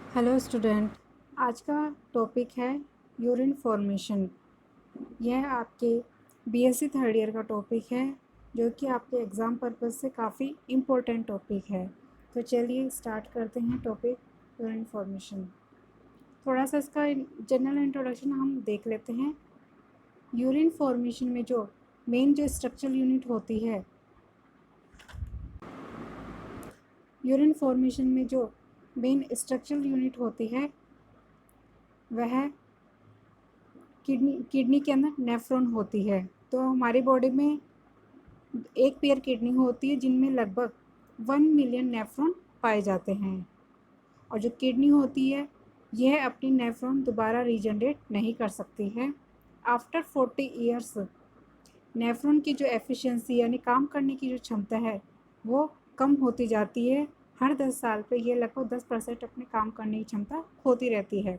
Hello student. आज का topic है यूरिन फॉर्मेशन। यह आपके बीएससी थर्ड ईयर का टॉपिक है जो कि आपके एग्ज़ाम पर्पज़ से काफ़ी इम्पोर्टेंट टॉपिक है। तो चलिए स्टार्ट करते हैं टॉपिक यूरिन फॉर्मेशन। थोड़ा सा इसका जनरल इंट्रोडक्शन हम देख लेते हैं। यूरिन फॉर्मेशन में जो मेन जो स्ट्रक्चरल यूनिट होती है, यूरिन फॉर्मेशन में जो मेन स्ट्रक्चरल यूनिट होती है वह किडनी के अंदर नेफ्रॉन होती है। तो हमारी बॉडी में एक पेयर किडनी होती है जिनमें लगभग 1 मिलियन नेफ्रॉन पाए जाते हैं। और जो किडनी होती है यह अपनी नेफ्रॉन दोबारा रीजनरेट नहीं कर सकती है। आफ्टर 40 ईयर्स नेफ्रॉन की जो एफिशिएंसी यानी काम करने की जो क्षमता है वो कम होती जाती है। हर 10 साल पे ये लगभग 10% अपने काम करने की क्षमता खोती रहती है।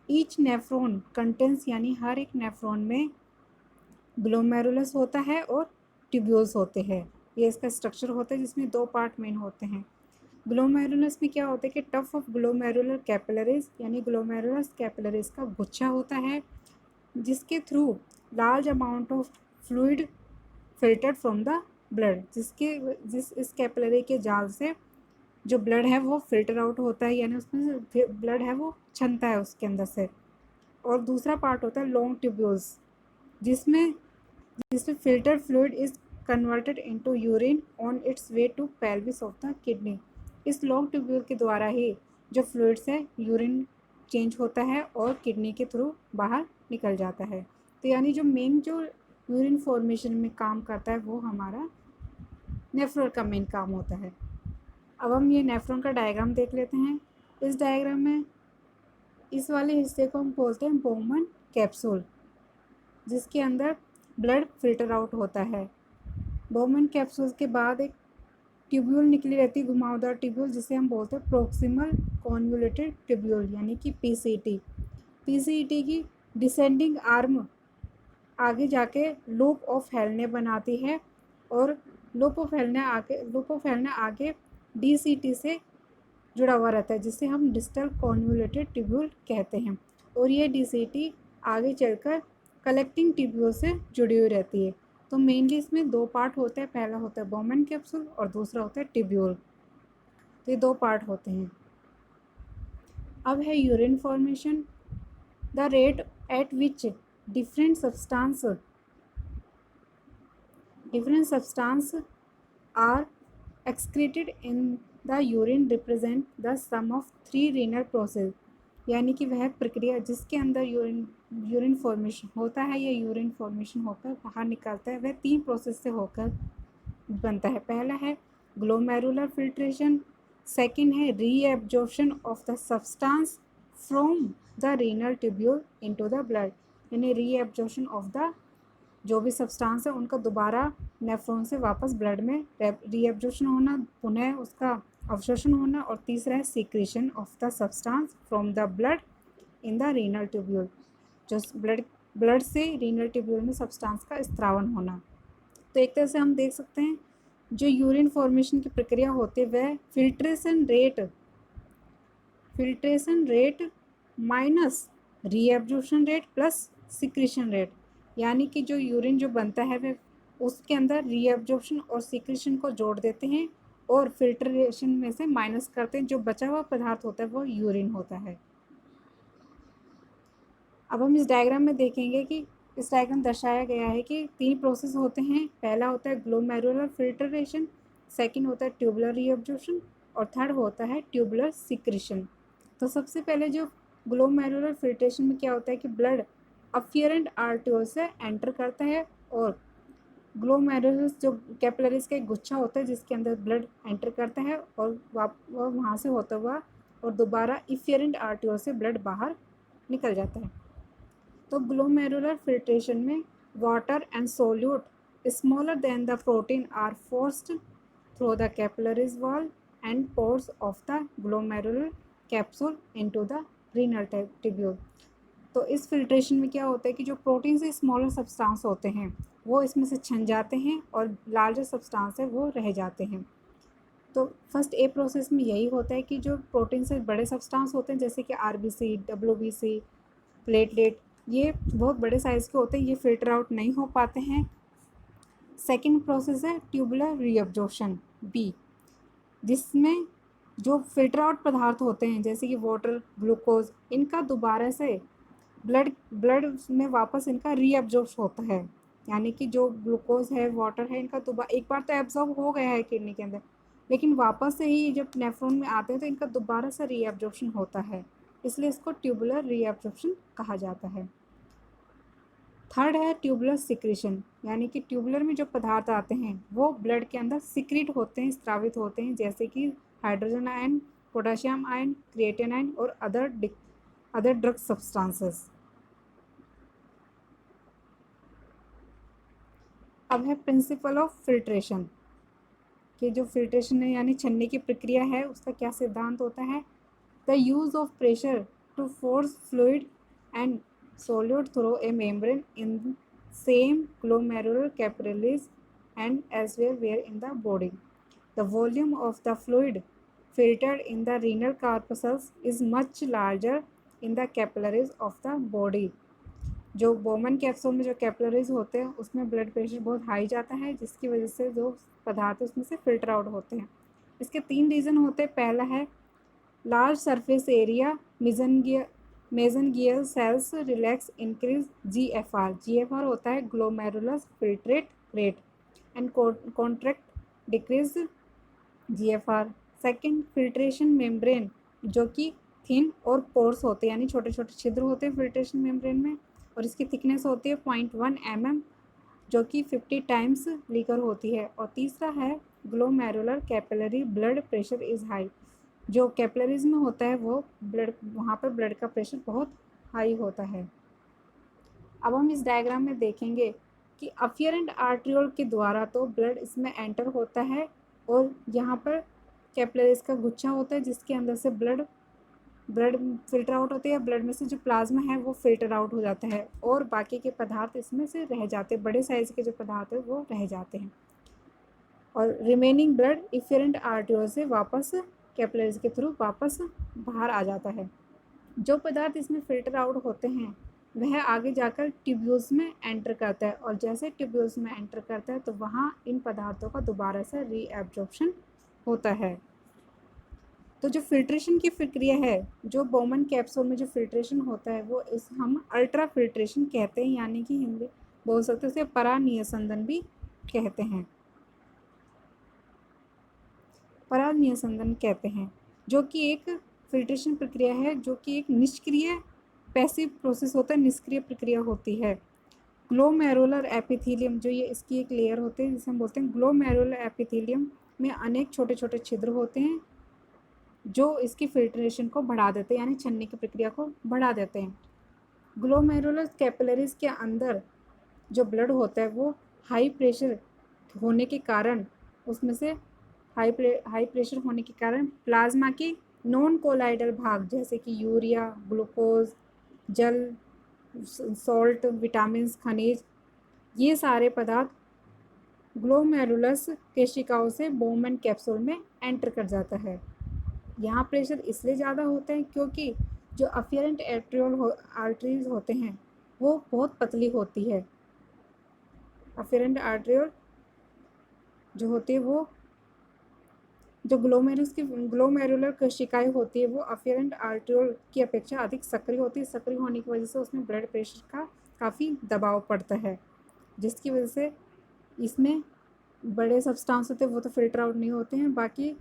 ईच नेफ्रॉन कंटेंस यानी हर एक नेफ्रॉन में ग्लोमेरुलस होता है और ट्यूब्यूल्स होते हैं। ये इसका स्ट्रक्चर होता है जिसमें दो पार्ट मेन होते हैं। ग्लोमेरुलस में क्या होता है कि टफ ऑफ ग्लोमेरुलर कैपिलरीज यानी ग्लोमेरुलस कैपिलरीज का गुच्छा होता है जिसके through large amount of fluid filtered from the blood, जिस इस कैपिलरी के जाल से जो ब्लड है वो फिल्टर आउट होता है, यानी उसमें ब्लड है वो छनता है उसके अंदर से। और दूसरा पार्ट होता है लॉन्ग ट्यूब्यूल्स जिसमें जिसमें filter fluid is converted into urine on its way to pelvis of the kidney. इस लॉन्ग ट्यूब्यूल के द्वारा ही जो फ्लूइड्स है यूरिन चेंज होता है और किडनी के थ्रू बाहर निकल जाता है। तो यानी जो मेन जो यूरिन फॉर्मेशन में काम करता है वो हमारा नेफ्रॉन का मेन काम होता है। अब हम ये नेफ्रॉन का डायग्राम देख लेते हैं। इस डायग्राम में इस वाले हिस्से को हम बोलते हैं बोमन कैप्सूल, जिसके अंदर ब्लड फिल्टर आउट होता है। बोमन कैप्सूल के बाद एक ट्यूब्यूल निकली रहती है, घुमावदार ट्यूब्यूल, जिसे हम बोलते हैं प्रोक्सिमल कॉन्वोल्यूटेड ट्यूब्यूल यानी कि पीसीटी। पीसीटी की डिसेंडिंग आर्म आगे जाके लूप ऑफ हेलने बनाती है और लूप ऑफ हेलने आगे डीसीटी से जुड़ा हुआ रहता है जिसे हम डिस्टल कॉन्वोल्यूटेड ट्यूब्यूल कहते हैं। और ये डीसीटी आगे चलकर कलेक्टिंग ट्यूब्यूल से जुड़ी हुई रहती है। तो मेनली इसमें दो पार्ट होते हैं, पहला होता है बोमन कैप्सूल और दूसरा होता है ट्यूब्यूल। तो ये दो पार्ट होते हैं। अब है urine formation. The rate at which different substance are excreted in the urine represent the sum of 3 renal process, यानी कि वह प्रक्रिया जिसके अंदर यूरिन फॉर्मेशन होता है या यूरिन फॉर्मेशन होकर बाहर निकलता है वह 3 प्रोसेस से होकर बनता है। पहला है ग्लोमेरुलर फिल्ट्रेशन, सेकंड है reabsorption of the substance from the renal tubule into the blood, यानी रीएब्जॉर्प्शन ऑफ द जो भी सब्सटेंस है उनका दोबारा नेफ्रॉन से वापस ब्लड में रीएब्जॉर्प्शन होना, पुनः उसका अवशोषण होना। और तीसरा है secretion of the substance from the blood in the renal tubule, जो ब्लड से रीनल ट्यूब्यूल में सब्सटेंस का स्त्रावन होना। तो एक तरह से हम देख सकते हैं जो यूरिन फॉर्मेशन की प्रक्रिया होती है वह filtration rate minus reabsorption rate plus secretion rate, यानी कि जो यूरिन जो बनता है वह उसके अंदर रीएब्जॉर्प्शन और सिक्रेशन को जोड़ देते हैं और फिल्ट्रेशन में से माइनस करते हैं। जो बचा हुआ पदार्थ होता है वो यूरिन होता है। अब हम इस डायग्राम में देखेंगे कि इस डायग्राम दर्शाया गया है कि 3 प्रोसेस होते हैं। पहला होता है ग्लोमेरुलर फिल्ट्रेशन, सेकंड होता है ट्यूबुलर रीअब्जॉर्प्शन और थर्ड होता है ट्यूबुलर सिक्रेशन। तो सबसे पहले जो ग्लोमेरुलर फिल्ट्रेशन में क्या होता है कि ब्लड अफियरेंट आर्टरियोल से एंटर करता है और ग्लोमेरुलस जो कैपिलरीज का एक गुच्छा होता है जिसके अंदर ब्लड एंटर करता है और वह वहाँ से होता हुआ और दोबारा इफियरेंट आर्टरियोल से ब्लड बाहर निकल जाता है। तो ग्लोमेरुलर फिल्ट्रेशन में water and solute smaller than the protein are forced through the capillaries wall and pores of the glomerular capsule into the renal tubule. तो इस फिल्ट्रेशन में क्या होता है कि जो प्रोटीन से स्मॉलर सब्सटेंस होते हैं वो इसमें से छन जाते हैं और लार्जर सब्सटेंस है वो रह जाते हैं। तो फर्स्ट ए प्रोसेस में यही होता है कि जो प्रोटीन से बड़े सब्सटेंस होते हैं जैसे कि आरबीसी, डब्ल्यूबीसी, प्लेटलेट, ये बहुत बड़े साइज़ के होते हैं, ये फिल्टर आउट नहीं हो पाते हैं। सेकंड प्रोसेस है ट्यूबुलर रीअब्जॉर्प्शन बी, जिसमें जो फिल्टर आउट पदार्थ होते हैं जैसे कि वाटर, ग्लूकोज, इनका दोबारा से ब्लड ब्लड में वापस इनका रीअब्जॉर्ब होता है। यानी कि जो ग्लूकोज है, वाटर है, इनका दोबारा एक बार तो एब्जॉर्ब हो गया है किडनी के अंदर, लेकिन वापस से ही जब नेफ्रॉन में आते हैं तो इनका दोबारा से रीअब्जॉर्प्शन होता है, इसलिए इसको ट्यूबुलर रीअब्जॉर्प्शन कहा जाता है। थर्ड है ट्यूबुलर सिक्रीशन, यानी कि ट्यूबुलर में जो पदार्थ आते हैं वो ब्लड के अंदर सिक्रीट होते हैं, स्रावित होते हैं, जैसे कि hydrogen ion, potassium ion, creatine ion और अदर ड्रग सब्सटेंसेस। अब है प्रिंसिपल ऑफ फिल्ट्रेशन, कि जो फिल्ट्रेशन है यानी छन्नी की प्रक्रिया है उसका क्या सिद्धांत होता है। The use of pressure to force fluid and solute through a membrane in same glomerular capillaries and elsewhere in the body. The volume of the fluid filtered in the renal corpuscles is much larger in the capillaries of the body. जो Bowman capsule में जो capillaries होते हैं उसमें blood pressure बहुत high जाता है, जिसकी वजह से जो पदार्थ उसमें से फिल्टर आउट होते हैं। इसके 3 रीज़न होते हैं। पहला है large surface area, mesangial cells relax increase GFR. GFR होता है glomerulus filtrate rate and contract decrease GFR. Second filtration membrane, जो कि थिन और पोर्स होते हैं, यानी छोटे छोटे छिद्र होते हैं फिल्ट्रेशन मेम्ब्रेन में, और इसकी थिकनेस होती है 0.1 mm, जो कि 50 टाइम्स लीकर होती है। और तीसरा है glomerular capillary blood pressure is high, जो कैपिलरीज में होता है वो ब्लड, वहाँ पर ब्लड का प्रेशर बहुत हाई होता है। अब हम इस डायग्राम में देखेंगे कि अफियरेंट आर्ट्रियोल के द्वारा तो ब्लड इसमें एंटर होता है, और यहाँ पर कैपिलरीज का गुच्छा होता है जिसके अंदर से ब्लड फिल्टर आउट होती है। ब्लड में से जो प्लाज्मा है वो फिल्टर आउट हो जाता है, और बाकी के पदार्थ इसमें से रह जाते हैं, बड़े साइज़ के जो पदार्थ है वो रह जाते हैं, और रिमेनिंग ब्लड इफेरेंट आर्ट्रियोल से वापस कैपिलरीज के थ्रू वापस बाहर आ जाता है। जो पदार्थ इसमें फिल्टर आउट होते हैं वह आगे जाकर ट्यूब्यूल्स में एंटर करता है, और जैसे ट्यूब्यूल्स में एंटर करता है तो वहाँ इन पदार्थों का दोबारा से रीएब्जॉर्प्शन होता है। तो जो फिल्ट्रेशन की प्रक्रिया है, जो बोमन कैप्सूल में जो फिल्ट्रेशन होता है वो इस हम अल्ट्रा फिल्ट्रेशन कहते हैं, यानी कि हिंदी बोल सकते हैं उसे परानियसंदन भी कहते हैं, परानियसंदन कहते हैं, जो कि एक फिल्ट्रेशन प्रक्रिया है, जो कि एक निष्क्रिय पैसिव प्रोसेस होता है, निष्क्रिय प्रक्रिया होती है। ग्लोमेरुलर एपिथेलियम, जो ये इसकी एक लेयर होती है जिसे हम बोलते हैं ग्लोमेरुलर एपिथेलियम, में अनेक छोटे छोटे छिद्र होते हैं जो इसकी फिल्ट्रेशन को बढ़ा देते हैं, यानी छन्नी की प्रक्रिया को बढ़ा देते हैं। ग्लोमेरुलर कैपिलरीज के अंदर जो ब्लड होता है वो हाई प्रेशर होने के कारण, उसमें से हाई प्रेशर होने के कारण प्लाज्मा की नॉन कोलाइडल भाग जैसे कि यूरिया, ग्लूकोज, जल, सॉल्ट, विटामिन, खनिज, ये सारे पदार्थ ग्लोमेरुलस केशिकाओं से बोमन कैप्सूल में एंटर कर जाता है। यहाँ प्रेशर इसलिए ज़्यादा होता है क्योंकि जो अफियरेंट आर्टरीज होते हैं वो बहुत पतली होती है। अफियरेंट आर्टरियोल जो होती है वो, जो ग्लोमेरुलर कोशिकाएं होती है वो अफियरेंट आर्टरियोल की अपेक्षा अधिक सक्रिय होती है। सक्रिय होने की वजह से उसमें ब्लड प्रेशर का काफ़ी दबाव पड़ता है, जिसकी वजह से इसमें बड़े सब्सटेंस होते हैं वो तो फिल्टर आउट नहीं होते हैं, बाकी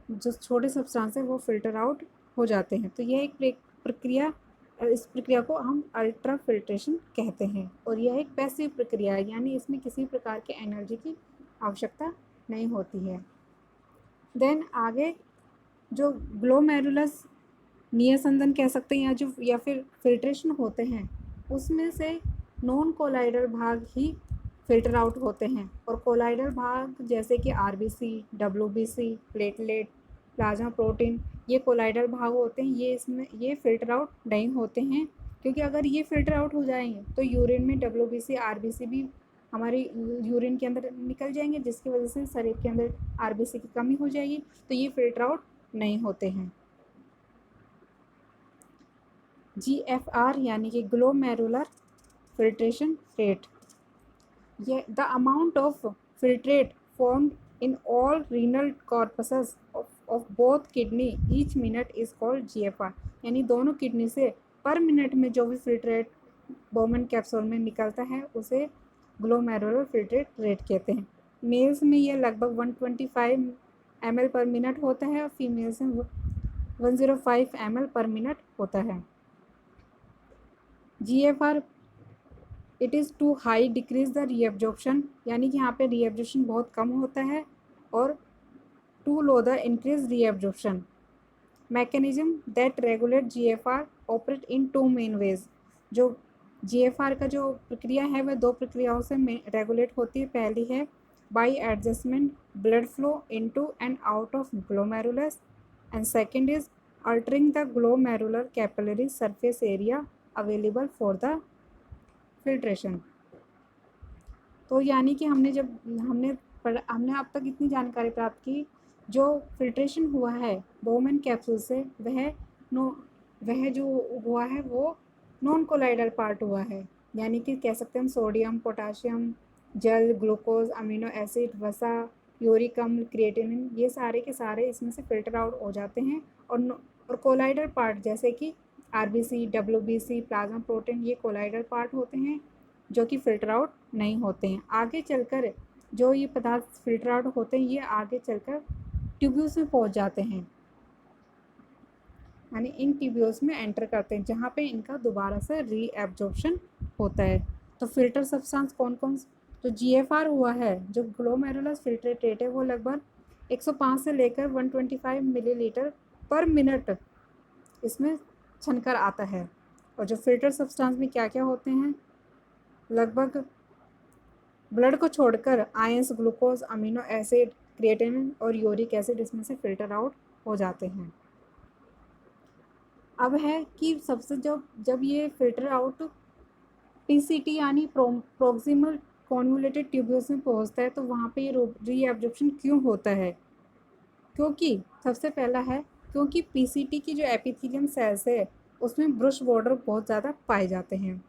जो छोटे सब्सटेंस है वो फिल्टर आउट हो जाते हैं। तो यह एक प्रक्रिया, इस प्रक्रिया को हम अल्ट्रा फिल्ट्रेशन कहते हैं, और यह एक पैसिव प्रक्रिया है, यानी इसमें किसी प्रकार की एनर्जी की आवश्यकता नहीं होती है। देन आगे जो ग्लोमेरुलस नियसंदन कह सकते हैं या फिर फिल्ट्रेशन होते हैं, उसमें से नॉन कोलाइडल भाग ही फिल्टर आउट होते हैं, और कोलाइडल भाग जैसे कि RBC, WBC, platelet, plasma protein, ये कोलाइडल भाग होते हैं, ये फिल्टर आउट नहीं होते हैं, क्योंकि अगर ये फिल्टर आउट हो जाएंगे तो यूरिन में डब्ल्यूबीसी, आरबीसी भी हमारी यूरिन के अंदर निकल जाएंगे, जिसकी वजह से शरीर के अंदर आरबीसी की कमी हो जाएगी, तो ये फिल्टर आउट नहीं होते हैं। GFR यानी कि ग्लोमेरुलर फिल्ट्रेशन रेट, ये the amount of filtrate formed in all renal corpses of both kidney each minute is called GFR, यानी दोनों किडनी से पर मिनट में जो भी फिल्ट्रेट बोमन कैप्सूल में निकलता है उसे ग्लोमेरुलर फिल्ट्रेट रेट कहते हैं। मेल्स में यह लगभग 125 ml पर मिनट होता है और फीमेल्स में 105 ml पर मिनट होता है। GFR it is too high decrease the reabsorption, यानी कि यहाँ पे रीअब्जॉर्प्शन बहुत कम होता है, और too low the increase reabsorption. Mechanism that regulate GFR operate in two main ways, जो GFR का जो प्रक्रिया है वह दो प्रक्रियाओं से रेगुलेट होती है। पहली है by adjustment blood flow into and out of glomerulus, and second is altering the glomerular capillary surface area available for the filtration. तो यानी कि हमने अब तक इतनी जानकारी प्राप्त की, जो फिल्ट्रेशन हुआ है बोमन कैप्सूल से वह जो हुआ है वो नॉन कोलाइडल पार्ट हुआ है, यानी कि कह सकते हैं हम सोडियम, पोटाशियम, जल, ग्लूकोज, अमीनो एसिड, वसा, यूरिक अम्ल, क्रिएटिनिन, ये सारे के सारे इसमें से फिल्टर आउट हो जाते हैं। और कोलाइडल पार्ट जैसे कि आरबीसी, डब्ल्यूबीसी, प्लाज्मा प्रोटीन, ये कोलाइडल पार्ट होते हैं जो कि फ़िल्टर आउट नहीं होते हैं। आगे चलकर जो ये पदार्थ फ़िल्टर आउट होते हैं ये आगे चलकर ट्यूब्यूल्स में पहुंच जाते हैं, यानी इन ट्यूब्यूल्स में एंटर करते हैं जहाँ पे इनका दोबारा से रीएब्जॉर्प्शन होता है। तो फिल्टर सब्सटेंस कौन कौन, जो GFR हुआ है, जो ग्लोमेरुलर फिल्ट्रेट रेट है, वो लगभग 105 से लेकर 125 मिलीलीटर पर मिनट इसमें छनकर आता है। और जो फिल्टर सब्सटेंस में क्या क्या होते हैं, लगभग ब्लड को छोड़कर ions, glucose, amino acid, creatinine और यूरिक एसिड इसमें से फिल्टर आउट हो जाते हैं। अब है कि सबसे जब ये फिल्टर आउट PCT यानी प्रोक्सिमल कॉन्वोल्यूटेड ट्यूब्यूल्स में पहुंचता है, तो वहाँ पे ये रीएब्जॉर्प्शन क्यों होता है? क्योंकि सबसे पहला है क्योंकि PCT की जो एपिथेलियम सेल्स है उसमें ब्रुश बॉर्डर बहुत ज़्यादा पाए जाते हैं।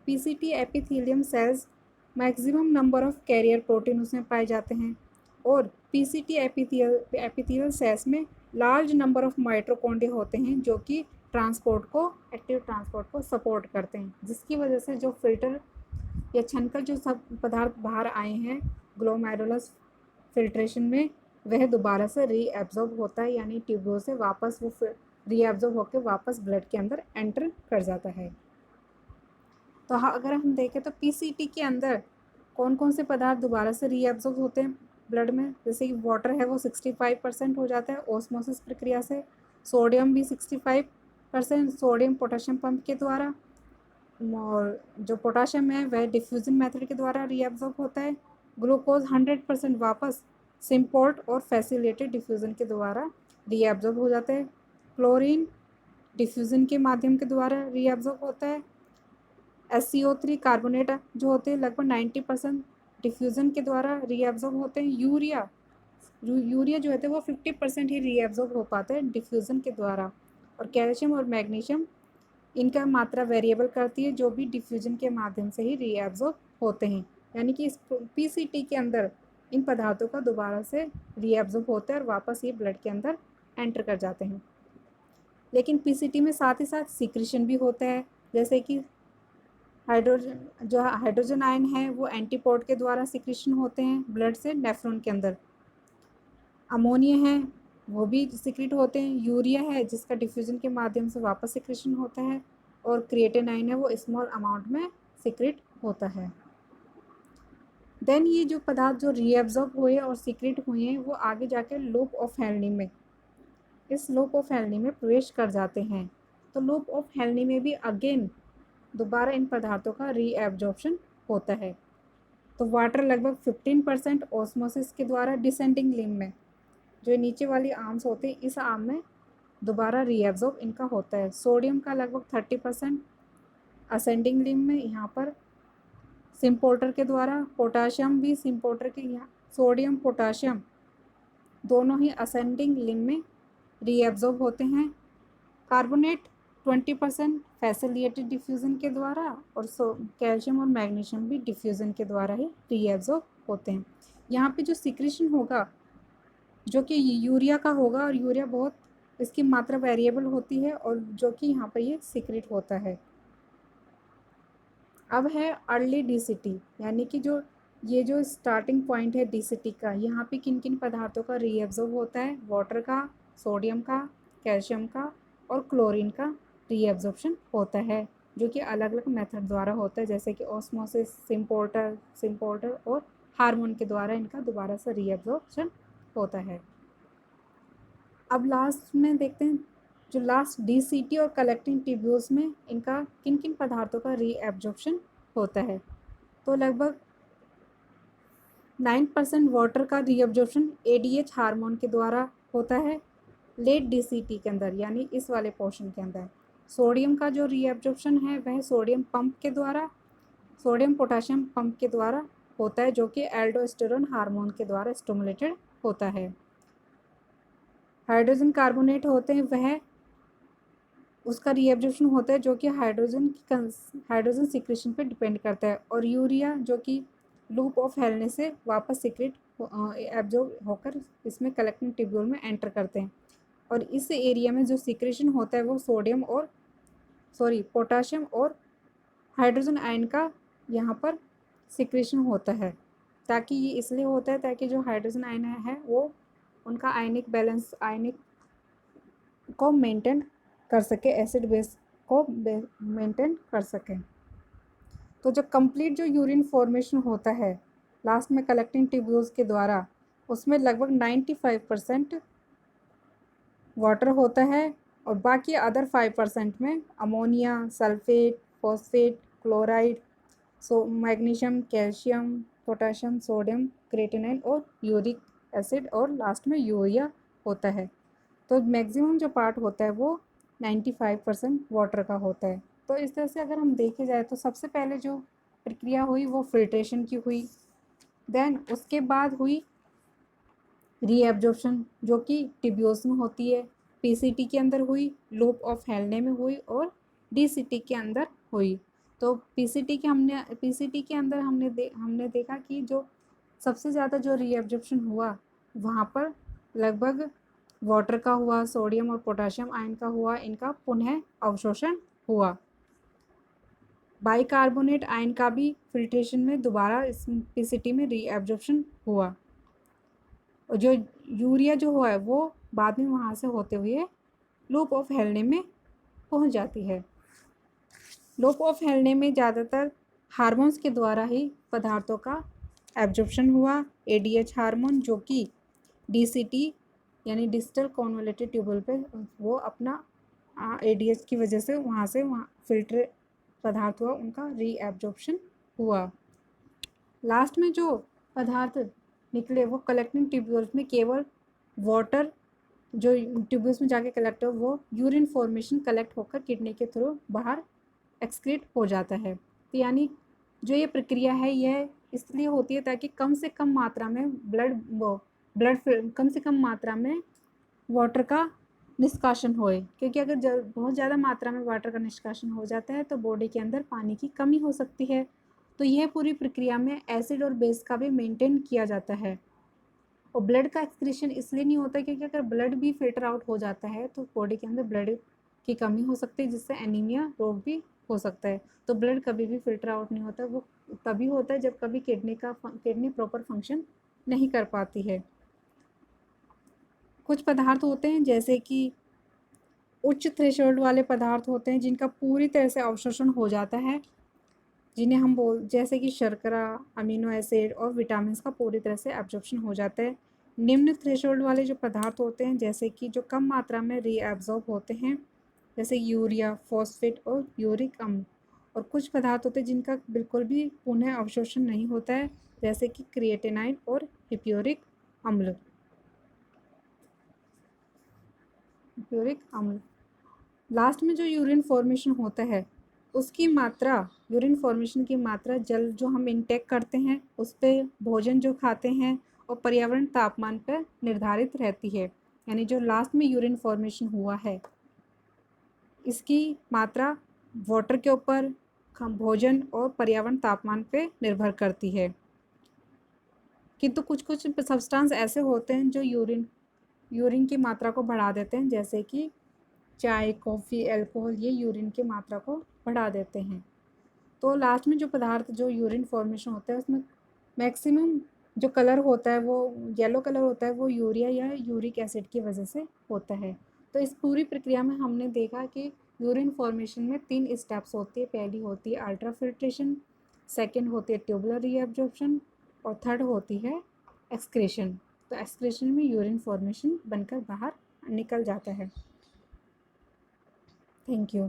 PCT epithelium cells maximum number of carrier protein उसमें पाए जाते हैं, और PCT एपिथेलियल सेल्स में लार्ज नंबर ऑफ माइटोकॉन्ड्रिया होते हैं जो कि एक्टिव ट्रांसपोर्ट को सपोर्ट करते हैं, जिसकी वजह से जो फिल्टर या छनकर जो सब पदार्थ बाहर आए हैं ग्लोमेरुलर फिल्ट्रेशन में, वह दोबारा से रीएब्जॉर्ब होता है, यानी ट्यूब्यूल से वापस वो रीएब्जॉर्ब होकर वापस ब्लड के अंदर एंटर कर जाता है। तो हाँ, अगर हम देखें तो PCT के अंदर कौन कौन से पदार्थ दोबारा से रीएब्जॉर्ब होते हैं ब्लड में, जैसे कि वाटर है वो 65% हो जाता है ऑस्मोसिस प्रक्रिया से, सोडियम भी 65% सोडियम पोटाशियम पंप के द्वारा, और जो पोटाशियम है वह डिफ्यूजन मेथड के द्वारा रीएब्जॉर्ब होता है। ग्लूकोज 100% वापस सिम्पोर्ट और फैसिलिटेड डिफ्यूजन के द्वारा रीएब्जॉर्ब हो जाता है। क्लोरीन डिफ्यूजन के माध्यम के द्वारा रीएब्जॉर्ब होता है। SCO3 कार्बोनेट जो होते हैं लगभग 90% डिफ्यूज़न के द्वारा रीएब्जॉर्ब होते हैं। यूरिया जो होते हैं वो 50% ही रीएब्जॉर्ब हो पाते हैं डिफ्यूज़न के द्वारा। और कैल्शियम और मैग्नीशियम इनका मात्रा वेरिएबल करती है, जो भी डिफ्यूजन के माध्यम से ही रीएब्जॉर्ब होते हैं, यानी कि इस PCT के अंदर इन पदार्थों का दोबारा से रीएब्जॉर्ब होता है और वापस ये ब्लड के अंदर एंटर कर जाते हैं। लेकिन PCT में साथ ही साथ सीक्रेशन भी होता है, जैसे कि हाइड्रोजन आयन है वो एंटीपोड के द्वारा सिक्रेशन होते हैं ब्लड से नेफ्रॉन के अंदर। अमोनिया है वो भी सिक्रेट होते हैं। यूरिया है जिसका डिफ्यूजन के माध्यम से वापस सिक्रेशन होता है, और क्रिएटिनाइन है वो स्मॉल अमाउंट में सिक्रेट होता है। देन ये जो पदार्थ जो रीएब्जॉर्ब हुए और सिक्रेट हुए हैं वो आगे जाकर लूप ऑफ हेनरी में प्रवेश कर जाते हैं। तो लूप ऑफ हेनरी में भी अगेन दोबारा इन पदार्थों का रीएब्जॉर्प्शन होता है। तो वाटर लगभग 15% ऑस्मोसिस के द्वारा डिसेंडिंग लिम्ब में, जो नीचे वाली आर्म्स होते हैं इस आर्म में दोबारा रीएब्जॉर्ब इनका होता है। सोडियम का लगभग 30% असेंडिंग लिम्ब में, यहाँ पर सिम्पोर्टर के द्वारा, पोटाशियम भी सिम्पोर्टर के, यहाँ सोडियम पोटाशियम दोनों ही असेंडिंग लिंक में रीएब्जॉर्ब होते हैं। कार्बोनेट 20% फैसिलिटेटेड डिफ्यूज़न के द्वारा, और कैल्शियम और मैग्नीशियम भी डिफ्यूज़न के द्वारा ही रीएब्जॉर्ब होते हैं। यहाँ पे जो सिक्रीशन होगा जो कि यूरिया का होगा, और यूरिया बहुत इसकी मात्रा वेरिएबल होती है, और जो कि यहाँ पर ये सीक्रेट होता है। अब है अर्ली डीसीटी, यानी कि जो ये जो स्टार्टिंग पॉइंट है डीसीटी का, यहाँ पे किन किन पदार्थों का रीएब्जॉर्ब होता है? वाटर का, सोडियम का, कैल्शियम का और क्लोरीन का रीएब्जॉर्प्शन होता है, जो कि अलग अलग मेथड द्वारा होता है, जैसे कि ऑस्मोसिस, सिम्पोर्टर और हार्मोन के द्वारा इनका दोबारा से रीएब्जॉर्प्शन होता है। अब लास्ट में देखते हैं जो लास्ट डीसीटी और कलेक्टिंग ट्यूब्यूल्स में इनका किन किन पदार्थों का रीएब्जॉर्प्शन होता है। तो लगभग 9% वाटर का रीअब्जॉर्प्शन एडीएच हार्मोन के द्वारा होता है लेट डीसीटी के अंदर, यानी इस वाले पोर्शन के अंदर। सोडियम का जो रीअब्जॉर्प्शन है वह सोडियम पंप के द्वारा, सोडियम पोटाशियम पंप के द्वारा होता है, जो कि एल्डोस्टेरोन हार्मोन के द्वारा स्टिमुलेटेड होता है। हाइड्रोजन कार्बोनेट होते हैं, वह उसका रीअब्जॉर्प्शन होता है जो कि हाइड्रोजन सिक्रेशन पे डिपेंड करता है, और यूरिया जो कि लूप ऑफ हेलने से वापस सिक्रेट एब्जॉर्ब होकर इसमें कलेक्टिंग ट्यूब्यूल में एंटर करते हैं, और इस एरिया में जो सिक्रेशन होता है वो पोटाशियम और हाइड्रोजन आयन का यहाँ पर सिक्रेशन होता है। ताकि ये इसलिए होता है ताकि जो हाइड्रोजन आयन है वो उनका आयनिक बैलेंस, आयनिक को मेंटेन कर सके, एसिड बेस को मेंटेन कर सके। तो जो कंप्लीट जो यूरिन फॉर्मेशन होता है लास्ट में कलेक्टिंग ट्यूब्यूल्स के द्वारा, उसमें लगभग 95% वाटर होता है, और बाकी अदर 5% में ammonia, sulphate, phosphate, chloride, magnesium, calcium, potassium, sodium, creatinine और यूरिक एसिड, और लास्ट में यूरिया होता है। तो मैक्सिमम जो पार्ट होता है वो 95% वाटर का होता है। तो इस तरह से अगर हम देखे जाए तो सबसे पहले जो प्रक्रिया हुई वो फिल्ट्रेशन की हुई, देन उसके बाद हुई रीएब्जॉर्प्शन जो कि ट्यूब्यूल्स में होती है, पीसीटी के अंदर हुई, लूप ऑफ हेलने में हुई, और डीसीटी के अंदर हुई। तो पीसीटी के अंदर हमने देखा कि जो सबसे ज़्यादा जो रीएब्जॉर्प्शन हुआ वहाँ पर लगभग वाटर का हुआ, सोडियम और पोटाशियम आयन का हुआ, इनका पुनः अवशोषण हुआ। बाइकार्बोनेट आयन का भी फिल्ट्रेशन में दोबारा इस पीसीटी में रीएब्जॉर्प्शन हुआ, और जो यूरिया जो हुआ है वो बाद में वहाँ से होते हुए लूप ऑफ हेलने में पहुँच जाती है। लूप ऑफ हेलने में ज़्यादातर हार्मोन्स के द्वारा ही पदार्थों का एब्जॉर्प्शन हुआ। एडीएच हार्मोन जो कि डीसीटी यानी डिस्टल कॉन्वोल्यूटेड ट्यूब्यूल पे वो अपना एडीएच की वजह से वहाँ फिल्टर पदार्थ हुआ, उनका रीएब्जॉर्प्शन हुआ। लास्ट में जो पदार्थ निकले वो कलेक्टिंग ट्यूब्यूल्स में केवल वाटर जो ट्यूब्यूल्स में जाके कलेक्ट हो वो यूरिन फॉर्मेशन कलेक्ट होकर किडनी के थ्रू बाहर एक्सक्रीट हो जाता है। तो यानी जो ये प्रक्रिया है यह इसलिए होती है ताकि कम से कम मात्रा में कम से कम मात्रा में वाटर का निष्कासन होए, क्योंकि अगर बहुत ज़्यादा मात्रा में वाटर का निष्कासन हो जाता है तो बॉडी के अंदर पानी की कमी हो सकती है। तो यह पूरी प्रक्रिया में एसिड और बेस का भी मेंटेन किया जाता है। और ब्लड का एक्सक्रीशन इसलिए नहीं होता क्योंकि अगर ब्लड भी फिल्टर आउट हो जाता है तो बॉडी के अंदर ब्लड की कमी हो सकती है, जिससे एनीमिया रोग भी हो सकता है। तो ब्लड कभी भी फिल्टर आउट नहीं होता, वो तभी होता है जब कभी किडनी प्रॉपर फंक्शन नहीं कर पाती है। कुछ पदार्थ होते हैं जैसे कि उच्च थ्रेशोल्ड वाले पदार्थ होते हैं जिनका पूरी तरह से अवशोषण हो जाता है, जिन्हें हम जैसे कि शर्करा, अमीनो एसिड और विटामिन का पूरी तरह से एब्जॉर्प्शन हो जाता है। निम्न थ्रेशोल्ड वाले जो पदार्थ होते हैं जैसे कि जो कम मात्रा में रीएब्जॉर्ब होते हैं, जैसे यूरिया, फॉस्फेट और यूरिक अम्ल। और कुछ पदार्थ होते हैं जिनका बिल्कुल भी पुनः अवशोषण नहीं होता है, जैसे कि क्रिएटिनाइन और हिप्योरिक अम्ल। लास्ट में जो यूरिन फॉर्मेशन होता है उसकी मात्रा, यूरिन फॉर्मेशन की मात्रा जल जो हम इनटेक करते हैं उस पे, भोजन जो खाते हैं और पर्यावरण तापमान पर निर्धारित रहती है। यानी जो लास्ट में यूरिन फॉर्मेशन हुआ है इसकी मात्रा वाटर के ऊपर, भोजन और पर्यावरण तापमान पे निर्भर करती है। किंतु कुछ कुछ सब्सटेंस ऐसे होते हैं जो यूरिन की मात्रा को बढ़ा देते हैं, जैसे कि चाय, कॉफ़ी, अल्कोहल, ये यूरिन की मात्रा को बढ़ा देते हैं। तो लास्ट में जो पदार्थ जो यूरिन फॉर्मेशन होता है उसमें मैक्सिमम जो कलर होता है वो येलो कलर होता है, वो यूरिया या यूरिक एसिड की वजह से होता है। तो इस पूरी प्रक्रिया में हमने देखा कि यूरिन फॉर्मेशन में 3 स्टेप्स होती है। पहली होती है अल्ट्राफिल्ट्रेशन, सेकंड होती है ट्यूबुलर रीअब्जॉर्प्शन और थर्ड होती है एक्सक्रीशन। तो एक्सक्रीशन में यूरिन फॉर्मेशन बनकर बाहर निकल जाता है। Thank you.